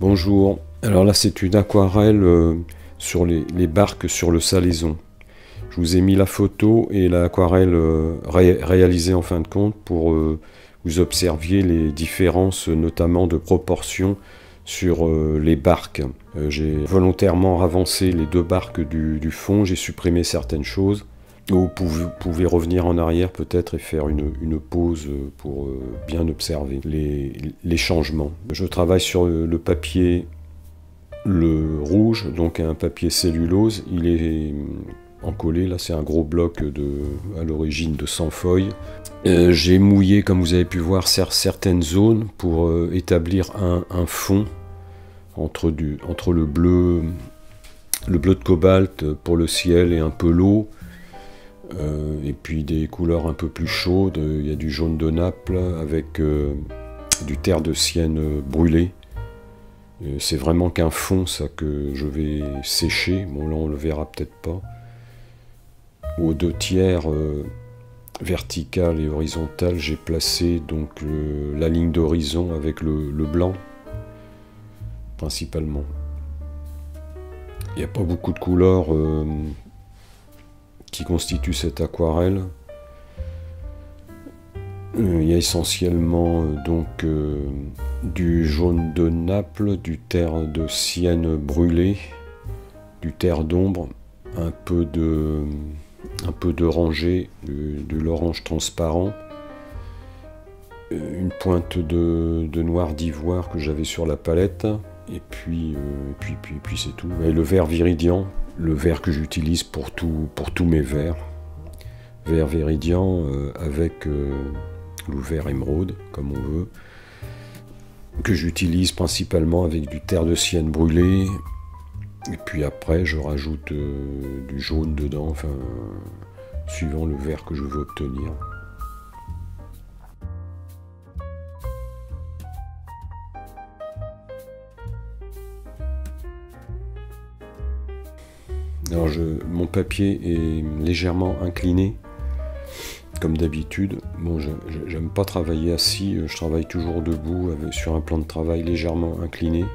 Bonjour, alors là c'est une aquarelle sur les barques sur le Salaison. Je vous ai mis la photo et l'aquarelle réalisée en fin de compte pour vous observiez les différences notamment de proportions sur les barques. J'ai volontairement avancé les deux barques du fond, j'ai supprimé certaines choses. Vous pouvez revenir en arrière peut-être et faire une pause pour bien observer les changements. Je travaille sur le papier le rouge, donc un papier cellulose. Il est encollé, là c'est un gros bloc à l'origine de 100 feuilles. J'ai mouillé, comme vous avez pu voir, certaines zones pour établir un fond entre le bleu de cobalt pour le ciel et un peu l'eau. Et puis des couleurs un peu plus chaudes, il y a du jaune de Naples avec du terre de sienne brûlé. C'est vraiment qu'un fond ça que je vais sécher, bon là on le verra peut-être pas. Aux deux tiers verticale et horizontale, j'ai placé donc la ligne d'horizon avec le blanc principalement. Il n'y a pas beaucoup de couleurs qui constitue cette aquarelle. Il y a essentiellement donc du jaune de Naples, du terre de sienne brûlé, du terre d'ombre, un peu d'orangé, de l'orange transparent, une pointe de noir d'ivoire que j'avais sur la palette, et puis c'est tout. Et le vert viridian, le vert que j'utilise pour tous mes verres. Vert viridian avec le vert émeraude, comme on veut, que j'utilise principalement avec du terre de sienne brûlé. Et puis après, je rajoute du jaune dedans, enfin, suivant le vert que je veux obtenir. Alors mon papier est légèrement incliné, comme d'habitude. Bon, j'aime pas travailler assis, je travaille toujours debout sur un plan de travail légèrement incliné.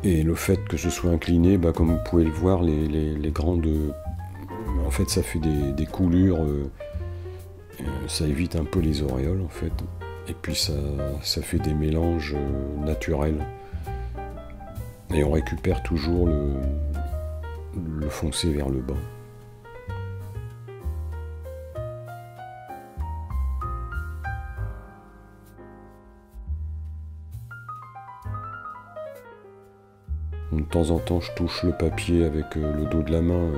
Et le fait que ce soit incliné, comme vous pouvez le voir, les grandes... En fait, ça fait des coulures, ça évite un peu les auréoles, en fait. Et puis ça fait des mélanges naturels. Et on récupère toujours le foncé vers le bas. De temps en temps, je touche le papier avec le dos de la main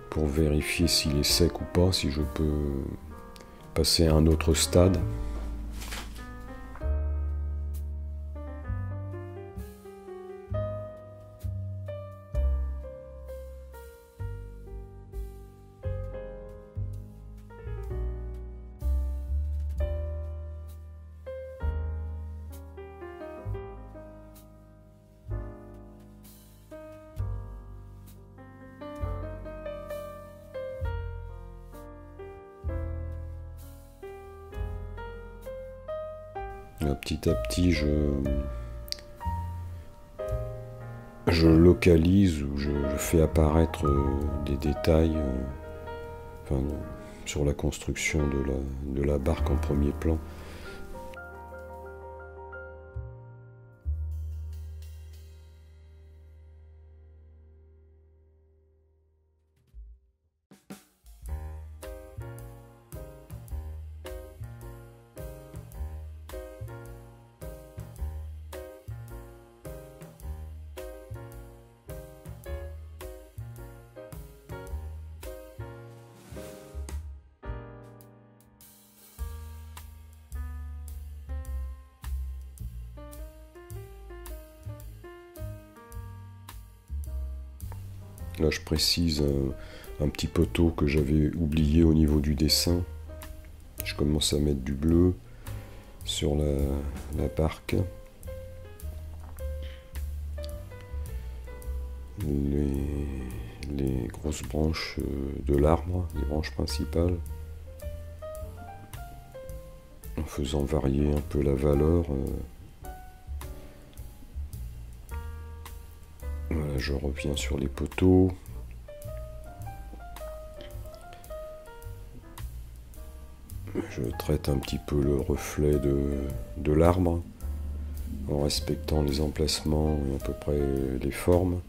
pour vérifier s'il est sec ou pas, si je peux passer à un autre stade. Petit à petit, je localise ou je fais apparaître des détails sur la construction de la barque en premier plan. Là, je précise un petit poteau que j'avais oublié au niveau du dessin. Je commence à mettre du bleu sur la barque. Les grosses branches de l'arbre, les branches principales. En faisant varier un peu la valeur Voilà, je reviens sur les poteaux. Je traite un petit peu le reflet de l'arbre en respectant les emplacements et à peu près les formes.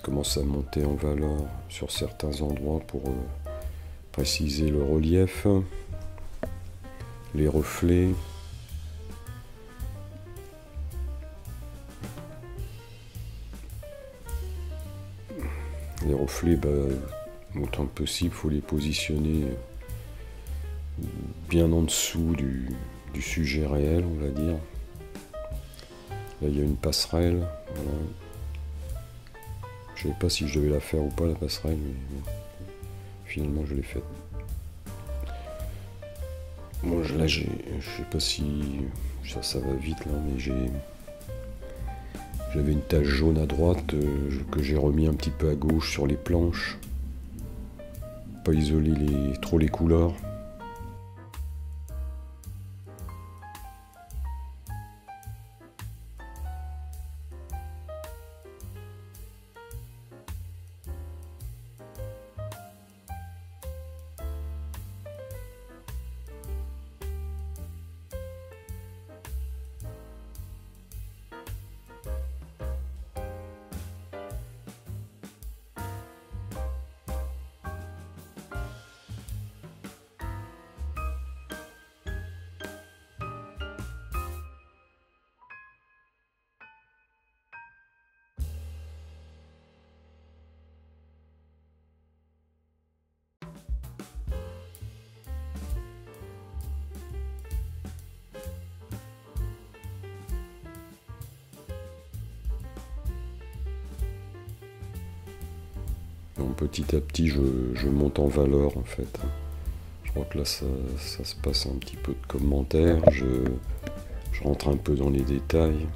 Commence à monter en valeur sur certains endroits pour préciser le relief, les reflets. Les reflets, autant que possible, il faut les positionner bien en dessous du sujet réel, on va dire. Là, il y a une passerelle. Voilà. Je ne sais pas si je devais la faire ou pas, la passerelle, mais bon, finalement, je l'ai faite. Bon, là, je sais pas si ça va vite, là, mais j'avais une tache jaune à droite que j'ai remis un petit peu à gauche sur les planches. Pas isoler trop les couleurs. Donc, petit à petit, je monte en valeur en fait. Je crois que là, ça se passe un petit peu de commentaires. Je rentre un peu dans les détails.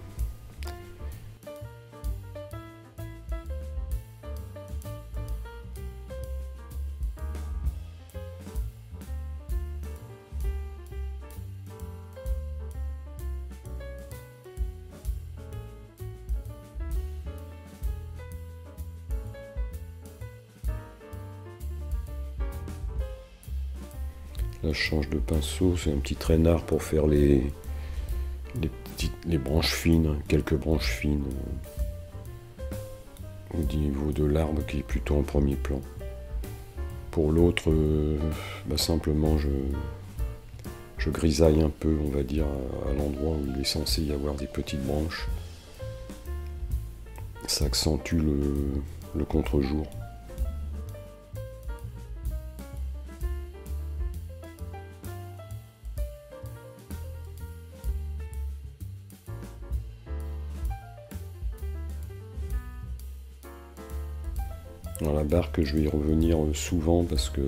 Là, je change de pinceau, c'est un petit traînard pour faire les branches fines, quelques branches fines au niveau de l'arbre qui est plutôt en premier plan. Pour l'autre, simplement je grisaille un peu, on va dire, à l'endroit où il est censé y avoir des petites branches. Ça accentue le contre-jour. Dans la barque, je vais y revenir souvent parce que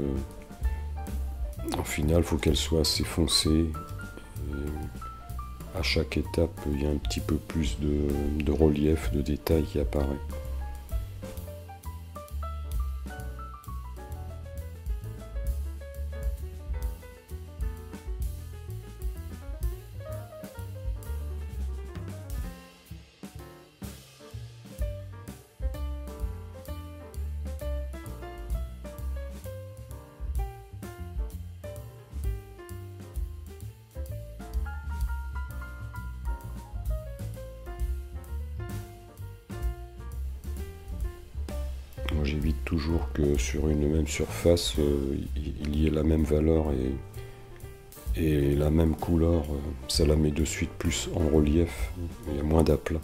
au final, il faut qu'elle soit assez foncée. Et à chaque étape, il y a un petit peu plus de relief, de détail qui apparaît. Moi, j'évite toujours que sur une même surface, il y ait la même valeur et la même couleur. Ça la met de suite plus en relief, il y a moins d'aplat.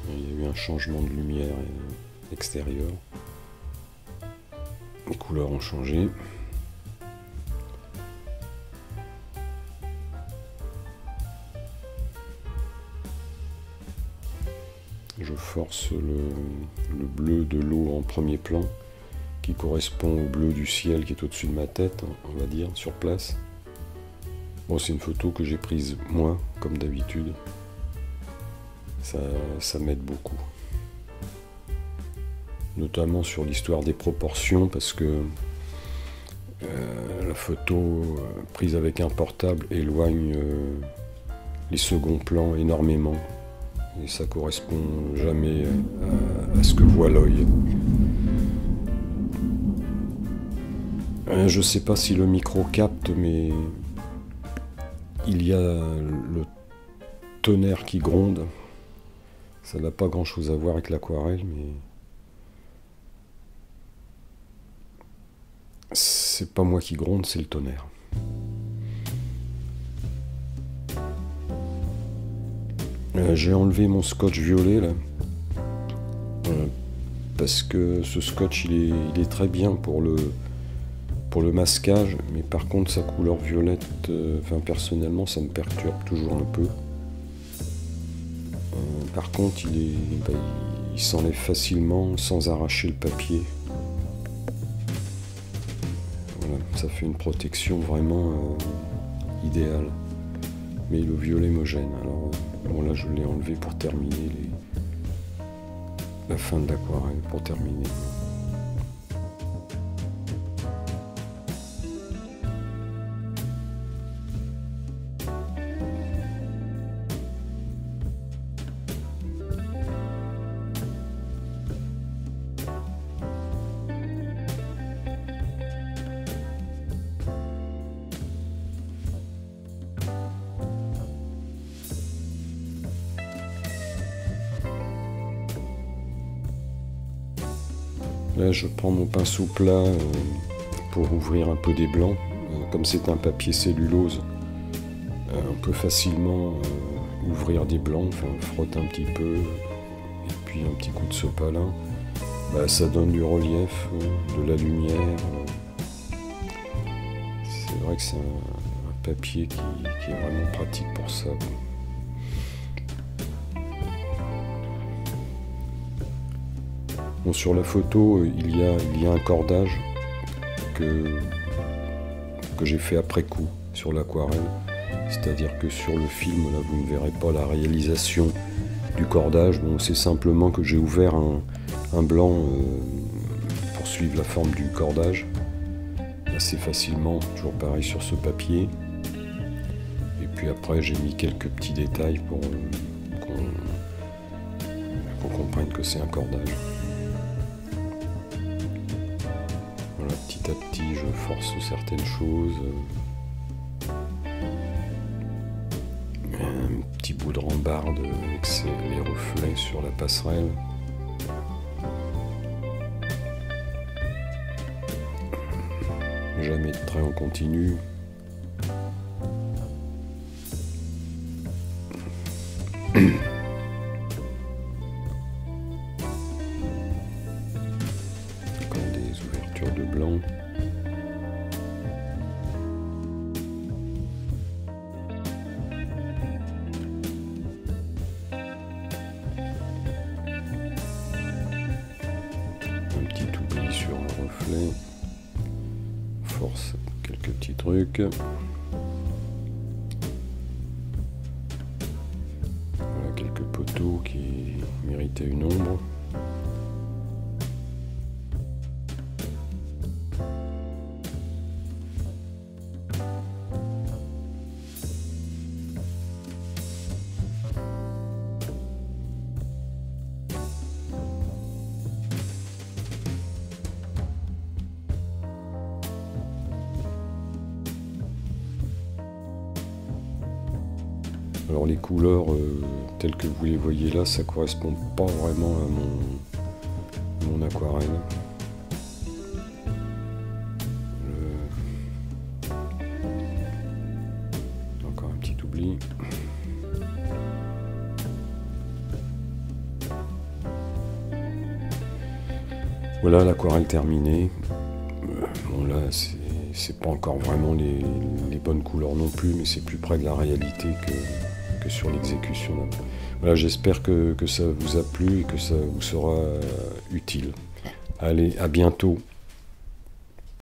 Il y a eu un changement de lumière extérieure. Les couleurs ont changé. Je force le bleu de l'eau en premier plan, qui correspond au bleu du ciel qui est au-dessus de ma tête, on va dire, sur place. Bon, c'est une photo que j'ai prise moi, comme d'habitude. Ça m'aide beaucoup. Notamment sur l'histoire des proportions, parce que la photo prise avec un portable éloigne les seconds plans énormément. Et ça correspond jamais à ce que voit l'œil. Je sais pas si le micro capte, mais il y a le tonnerre qui gronde. Ça n'a pas grand chose à voir avec l'aquarelle, mais c'est pas moi qui gronde, c'est le tonnerre. J'ai enlevé mon scotch violet là, parce que ce scotch il est très bien pour le masquage, mais par contre sa couleur violette, personnellement ça me perturbe toujours un peu. Par contre il s'enlève facilement sans arracher le papier. Voilà, ça fait une protection vraiment idéale. Mais le violet me gêne, alors bon là je l'ai enlevé pour terminer la fin de l'aquarelle, pour terminer. Là, je prends mon pinceau plat pour ouvrir un peu des blancs. Comme c'est un papier cellulose, on peut facilement ouvrir des blancs. Enfin, on frotte un petit peu, et puis un petit coup de sopalin. Ça donne du relief, de la lumière. C'est vrai que c'est un papier qui est vraiment pratique pour ça. Bon, sur la photo, il y a un cordage que j'ai fait après coup sur l'aquarelle. C'est-à-dire que sur le film, là, vous ne verrez pas la réalisation du cordage. Bon, c'est simplement que j'ai ouvert un blanc pour suivre la forme du cordage. Assez facilement, toujours pareil sur ce papier. Et puis après, j'ai mis quelques petits détails pour qu'on comprenne que c'est un cordage. Voilà, petit à petit, je force certaines choses. Un petit bout de rambarde avec les reflets sur la passerelle. Jamais de trait en continu. Encore des ouvertures de blanc. Un petit oubli sur le reflet. Force quelques petits trucs. Voilà quelques poteaux qui méritaient une ombre. Alors les couleurs telles que vous les voyez là, ça correspond pas vraiment à mon aquarelle. Encore un petit oubli. Voilà l'aquarelle terminée. Bon là c'est pas encore vraiment les bonnes couleurs non plus, mais c'est plus près de la réalité que sur l'exécution. Voilà, j'espère que ça vous a plu et que ça vous sera utile. Allez, à bientôt.